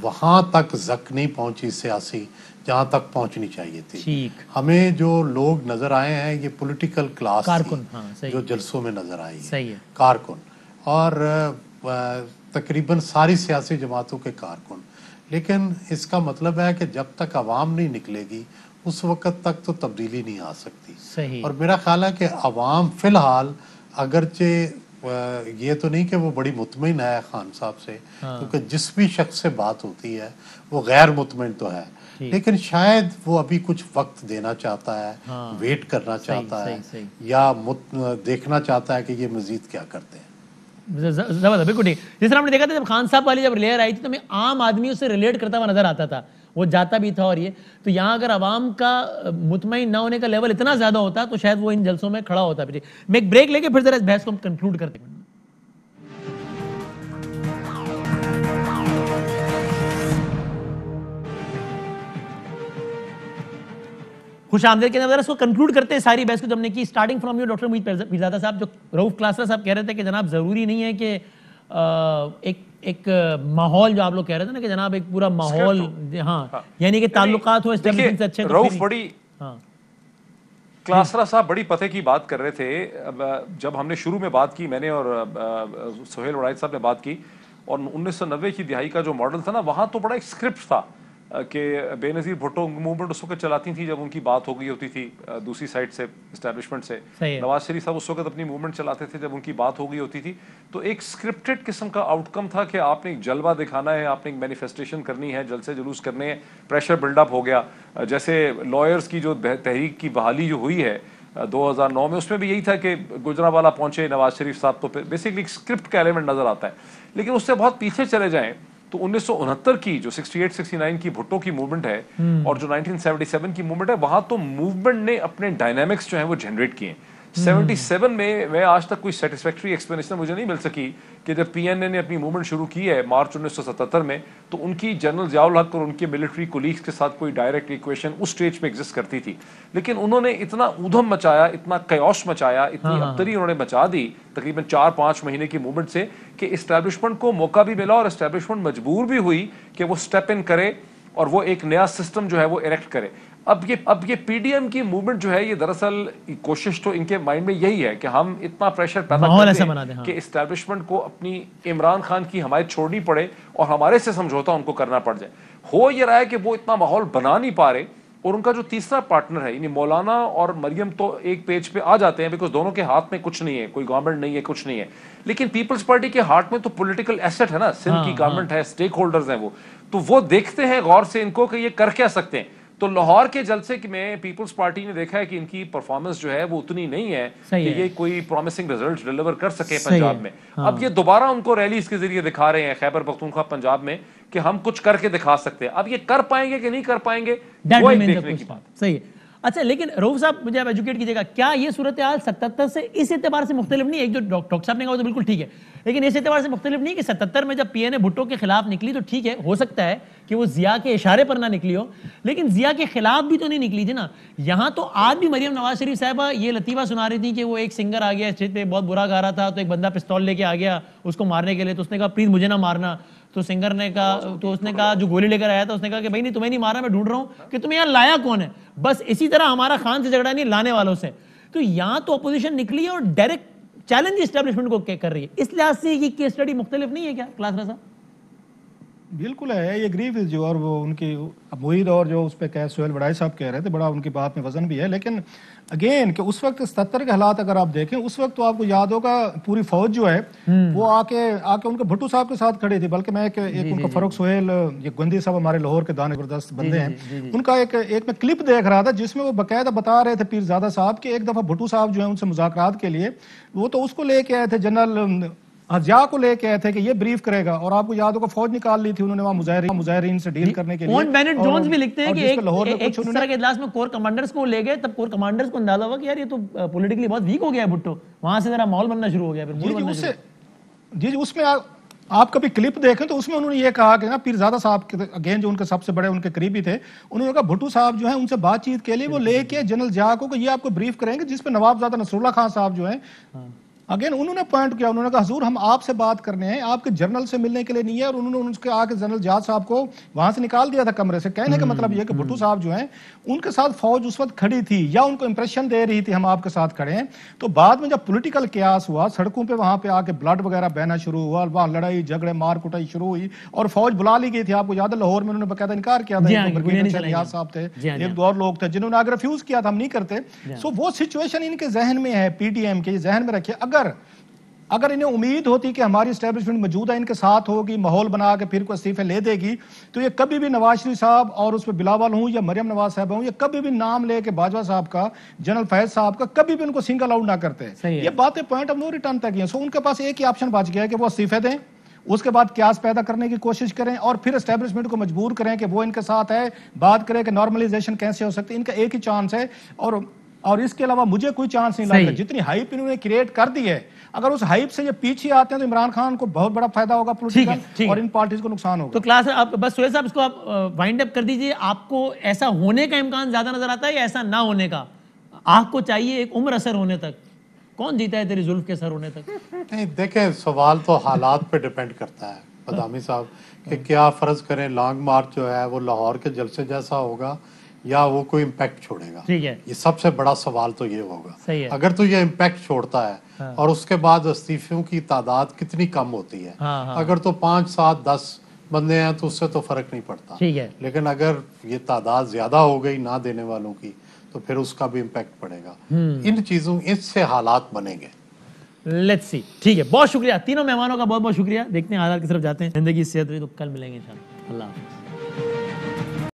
وہاں تک زک نہیں پہنچی سیاسی جہاں تک پہنچنی چاہیے تھی. ہمیں جو لوگ نظر آئے ہیں یہ پولیٹیکل کلاس جو جلسوں میں نظر آئی ہے, کارکن, اور تقریباً ساری سیاسی جماعتوں کے کارکن. لیکن اس کا مطلب ہے کہ جب تک عوام نہیں نکلے گی اس وقت تک تو تبدیلی نہیں آ سکتی. اور میرا خیال ہے کہ عوام فی الحال اگرچہ یہ تو نہیں کہ وہ بڑی مطمئن ہے خان صاحب سے, کیونکہ جس بھی شخص سے بات ہوتی ہے وہ غیر مطمئن تو ہے, لیکن شاید وہ ابھی کچھ وقت دینا چاہتا ہے, ویٹ کرنا چاہتا ہے, یا دیکھنا چاہتا ہے کہ یہ مزید کیا کرتے ہیں. زبردست, بالکل ٹھیک. جس طرح ہم نے دیکھا تھا جب خان صاحب والی جب لیئر آئی تھی تو ہمیں عام آدمی اس سے ریلیٹ کرتا ہوا نظر آتا تھا, وہ جاتا بھی تھا. اور یہ تو یہاں اگر عوام کا مطمئن نہ ہونے کا لیول اتنا زیادہ ہوتا تو شاید وہ ان جلسوں میں کھڑا ہوتا بھی. میں ایک بریک لے کے پھر ذرا اس بحث کو ہم کنکلوڈ کرتے ہیں. خوش آمدید کے اندر اس کو کنکلوڈ کرتے ہیں ساری بحث کو جو ہم نے کی. اسٹارٹنگ فرام یو ڈاکٹر امید پیرزادہ صاحب, جو رؤف کلاسرا صاحب کہہ رہے تھے کہ جناب ضروری نہیں ہے کہ ایک ماحول, جو آپ لوگ کہہ رہے تھے نا کہ جناب ایک پورا ماحول, ہاں یعنی کہ تعلقات ہو اسٹیبلشمنٹ سے اچھے. رؤف بڑی کلاسرا صاحب بڑی پتے کی بات کر رہے تھے. جب ہم نے شروع میں بات کی, میں نے اور سہیل وڑائی صاحب نے بات کی, اور 1990 کی دہائی کا جو ماڈل تھا نا, وہاں تو بڑا ایک اسکرپٹ تھا کہ بے نظیر بھٹو موومنٹ اس وقت چلاتی تھی جب ان کی بات ہو گئی ہوتی تھی دوسری سائڈ سے, اسٹیبلشمنٹ سے. نواز شریف صاحب اس وقت اپنی موومنٹ چلاتے تھے جب ان کی بات ہو گئی ہوتی تھی. تو ایک اسکرپٹڈ قسم کا آؤٹ کم تھا کہ آپ نے ایک جلوہ دکھانا ہے, آپ نے ایک مینیفیسٹیشن کرنی ہے, جلسے جلوس کرنے ہیں, پریشر بلڈ اپ ہو گیا. جیسے لائرز کی جو تحریک کی بحالی جو ہوئی ہے 2009 میں, اس میں بھی یہی تھا کہ گجرانوالہ پہنچے نواز شریف صاحب, تو بیسکلی ایک اسکرپٹ کا ایلیمنٹ نظر آتا ہے. لیکن اس سے بہت پیچھے چلے جائیں تو 1969 کی جو 68-69 کی بھٹو کی موومنٹ ہے اور جو 1977 کی موومنٹ ہے, وہاں تو موومنٹ نے اپنے ڈائنامکس جو ہیں وہ جنریٹ کیے. 77 میں آج تک کوئی سیٹسفیکٹری ایکسپلینیشن مجھے نہیں مل سکی کہ جب پی این اے نے اپنی موومنٹ شروع کی ہے مارچ 1977 میں, تو ان کی جنرل ضیاء الحق اور ان کے ملٹری کولیگز کے ساتھ کوئی ڈائریکٹ ایکویشن اس سٹیج پہ ایگزسٹ کرتی تھی. لیکن انہوں نے اتنا ادھم مچایا, اتنا کیوس مچایا, اتنی ابتری انہوں نے مچا دی تقریباً 4-5 مہینے کی موومنٹ سے, کہ اسٹیبلشمنٹ کو موقع بھی ملا اور اسٹیبلشمنٹ مجبور بھی ہوئی کہ وہ سٹیپ ان کرے اور وہ ایک نیا سسٹم جو ہے وہ ایریکٹ کرے. اب یہ پی ڈی ایم کی موومنٹ جو ہے یہ دراصل کوشش تو ان کے مائنڈ میں یہی ہے کہ ہم اتنا پریشر پیدا کرتے ہیں کہ اسٹیبلشمنٹ کو اپنی عمران خان کی حمایت چھوڑنی پڑے اور ہمارے سے سمجھوتا ان کو کرنا پڑ جائے. ہو یہ رہا ہے کہ وہ اتنا ماحول بنا نہیں پا رہے, اور ان کا جو تیسرا پارٹنر ہے یعنی مولانا اور مریم تو ایک پیج پہ آ جاتے ہیں بیکاز دونوں کے ہاتھ میں کچھ نہیں ہے, کوئی گورنمنٹ نہیں ہے, کچھ نہیں ہے, لیکن پیپلز پارٹی کے ہاتھ میں تو پولیٹیکل ایسٹ ہے نا, سندھ کی گورنمنٹ ہے, سٹیک ہولڈرز ہیں وہ دیکھتے ہیں غور سے ان کو کہ یہ کر کیا سکتے ہیں. تو لاہور کے جلسے میں پیپلز پارٹی نے دیکھا ہے کہ ان کی پرفارمنس جو ہے وہ اتنی نہیں ہے کہ یہ کوئی پرومسنگ ریزلٹ ڈیلیور کر سکے پنجاب میں. اب یہ دوبارہ ان کو ریلیز کے ذریعے دکھا رہے ہیں خیبر پختونخوا پنجاب میں کہ ہم کچھ کر کے دکھا سکتے ہیں. اب یہ کر پائیں گے کہ نہیں کر پائیں گے وہ ایک دیکھنے کی بات. صحیح ہے. اچھا لیکن رؤوف صاحب مجھے آپ ایجوکیٹ کیجیے گا, کیا یہ صورتحال 77 سے اس اعتبار سے مختلف نہیں ہے؟ ایک جو ڈاکٹر صاحب نے کہا وہ تو بالکل ٹھیک ہے, لیکن اس اعتبار سے مختلف نہیں کہ 77 میں جب پی این اے بھٹو کے خلاف نکلی تو ٹھیک ہے, ہو سکتا ہے کہ وہ ضیاء کے اشارے پر نہ نکلی ہو, لیکن ضیاء کے خلاف بھی تو نہیں نکلی تھی نا. یہاں تو آج بھی مریم نواز شریف صاحبہ یہ لطیفہ سنا رہی تھی کہ وہ ایک سنگر آ گیا اسٹیج پہ, بہت برا گا رہا تھا, تو ایک بندہ پستول لے کے آ گیا اس کو مارنے کے لیے, تو اس نے کہا پلیز مجھے نہ مارنا. تو سنگر نے کہا, تو اس نے کہا جو گولی لے کر آیا تھا اس نے کہا کہ بھائی نہیں تمہیں نہیں مارا, میں ڈھونڈ رہا ہوں کہ تمہیں یہاں لایا کون ہے. بس اسی طرح ہمارا خان سے جھگڑا نہیں لانے والوں سے. تو یہاں تو اپوزیشن نکلی ہے اور ڈائریکٹ چیلنج اسٹیبلشمنٹ کو کر رہی ہے. اس لحاظ سے یہ کیس اسٹڈی مختلف نہیں ہے کیا کلاس رضا؟ بالکل ہے, یہ گریف جو اور وہ ان کی محیط اور جو اس پہ سہیل وڑائی صاحب کہہ رہے تھے, بڑا ان کی بات میں وزن بھی ہے. لیکن اگین کہ اس وقت 77 کے حالات اگر آپ دیکھیں, اس وقت تو آپ کو یاد ہوگا پوری فوج جو ہے وہ آ کے ان کے بھٹو صاحب کے ساتھ کھڑے تھے. بلکہ میں ایک ان کا فاروق سہیل, یہ گندی صاحب ہمارے لاہور کے دانے زبردست بندے ہیں, ان کا ایک میں کلپ دیکھ رہا تھا جس میں وہ باقاعدہ بتا رہے تھے پیرزادہ صاحب کہ ایک دفعہ بھٹو صاحب جو ہیں ان سے مذاکرات کے لیے وہ تو اس کو لے کے آئے تھے, جنرل ضیاء کو لے کے آئے تھے کہ یہ بریف کرے گا, اور آپ کو یاد ہوگا فوج نکال لی تھی انہوں نے وہاں مظاہرین سے ڈیل کرنے کے لیے. اون بینٹ جونز بھی لکھتے ہیں کہ ایک طرح کے اجلاس میں کور کمانڈرز کو لے گئے, تب کور کمانڈرز کو اندازہ ہوا کہ یار یہ تو پولیٹیکلی بہت ویک ہو گیا ہے بھٹو, وہاں سے ذرا ماحول بننا شروع ہو گیا. جی اس میں آپ کبھی کلپ دیکھیں تو اس میں انہوں نے یہ کہا کہ نا پیرزادہ صاحب اگین جو ان کے سب سے بڑے ان کے قریبی تھے, انہوں نے کہا بھٹو صاحب جو ہیں ان سے بات چیت کے لیے وہ لے کے جنرل ضیاء کو کہ یہ آپ کو بریف کریں گے, جس پہ نوابزادہ نصراللہ خان صاحب جو ہیں اگین انہوں نے پوائنٹ کیا, انہوں نے کہا حضور ہم آپ سے بات کرنے ہیں, آپ کے جنرل سے ملنے کے لیے نہیں ہے. اور انہوں نے ان کے آ کے جنرل ضیاء صاحب کو وہاں سے نکال دیا تھا کمرے سے. کہنے کا مطلب یہ کہ بھٹو صاحب جو ہیں ان کے ساتھ فوج اس وقت کھڑی تھی یا ان کو امپریشن دے رہی تھی ہم آپ کے ساتھ کھڑے ہیں. تو بعد میں جب پولیٹیکل کیاس ہوا, سڑکوں پہ وہاں پہ آ کے بلڈ وغیرہ بہنا شروع ہوا, وہاں لڑائی جھگڑے مار کٹائی شروع ہوئی اور فوج بلا لی گئی تھی. آپ کو یاد ہے لاہور میں انہوں نے باقاعدہ انکار کیا تھا, ریاض صاحب تھے, ایک دو اور لوگ تھے جنہوں نے اگر ریفیوز کیا تھا ہم نہیں کرتے. سو وہ سچویشن ان کے ذہن میں ہے, پی ٹی ایم کے ذہن میں رکھے. اگر انہیں امید ہوتی کہ ہماری اسٹیبلشمنٹ موجودہ ان کے ساتھ ہوگی, ماحول بنا کے پھر کوئی استعفے لے دے گی, تو یہ کبھی بھی نواز شریف صاحب اور اس پہ بلاول ہوں یا مریم نواز صاحب ہوں, یہ کبھی بھی نام لے کے باجوہ صاحب کا, جنرل فیض صاحب کا, کبھی بھی ان کو سنگل آؤٹ نہ کرتے. یہ باتیں پوائنٹ آف نو ریٹرن تک ہیں. سو ان کے پاس ایک ہی آپشن بچ گیا ہے کہ وہ استعفے دیں, اس کے بعد کیاس پیدا کرنے کی کوشش کریں اور پھر اسٹیبلشمنٹ کو مجبور کریں کہ وہ ان کے ساتھ ہے, بات کریں کہ نارملائزیشن کیسے ہو سکتی ہے. ان کا ایک ہی چانس ہے اور اس کے علاوہ مجھے کوئی چانس نہیں لگتا. جتنی ہائپ انہوں نے کریٹ کر دی ہے, اگر اس ہائپ سے یہ پیچھے آتے ہیں تو عمران خان کو بہت بڑا فائدہ ہوگا پولیٹیکل, اور ان پارٹیز کو نقصان ہوگا. تو کلاس آپ بس سہیل صاحب اس کو آپ وائنڈ اپ کر دیجئے. آپ کو ایسا ہونے کا امکان زیادہ نظر آتا ہے یا ایسا نہ ہونے کا؟ آپ کو چاہیے ایک عمر اثر ہونے تک, کون جیتا ہے تیری زلف کے سر ہونے تک؟ نہیں دیکھیں, سوال تو حالات پہ ڈیپینڈ کرتا ہے بدامی صاحب کہ کیا فرض کریں لانگ مارچ جو ہے وہ لاہور کے جلسے جیسا ہوگا یا وہ کوئی امپیکٹ چھوڑے گا. یہ سب سے بڑا سوال تو یہ ہوگا. اگر تو یہ امپیکٹ چھوڑتا ہے اور اس کے بعد استعفوں کی تعداد کتنی کم ہوتی ہے, اگر تو 5 7 10 بندے ہیں تو اس سے تو فرق نہیں پڑتا, لیکن اگر یہ تعداد زیادہ ہو گئی نہ دینے والوں کی تو پھر اس کا بھی امپیکٹ پڑے گا. ان چیزوں اس سے حالات بنیں گے. Let's see. ٹھیک ہے, بہت شکریہ تینوں مہمانوں کا, بہت بہت شکریہ. دیکھتے ہیں حالات کی طرف جاتے ہیں. زندگی صحت رہی تو کل ملیں گے انشاءاللہ. اللہ حافظ.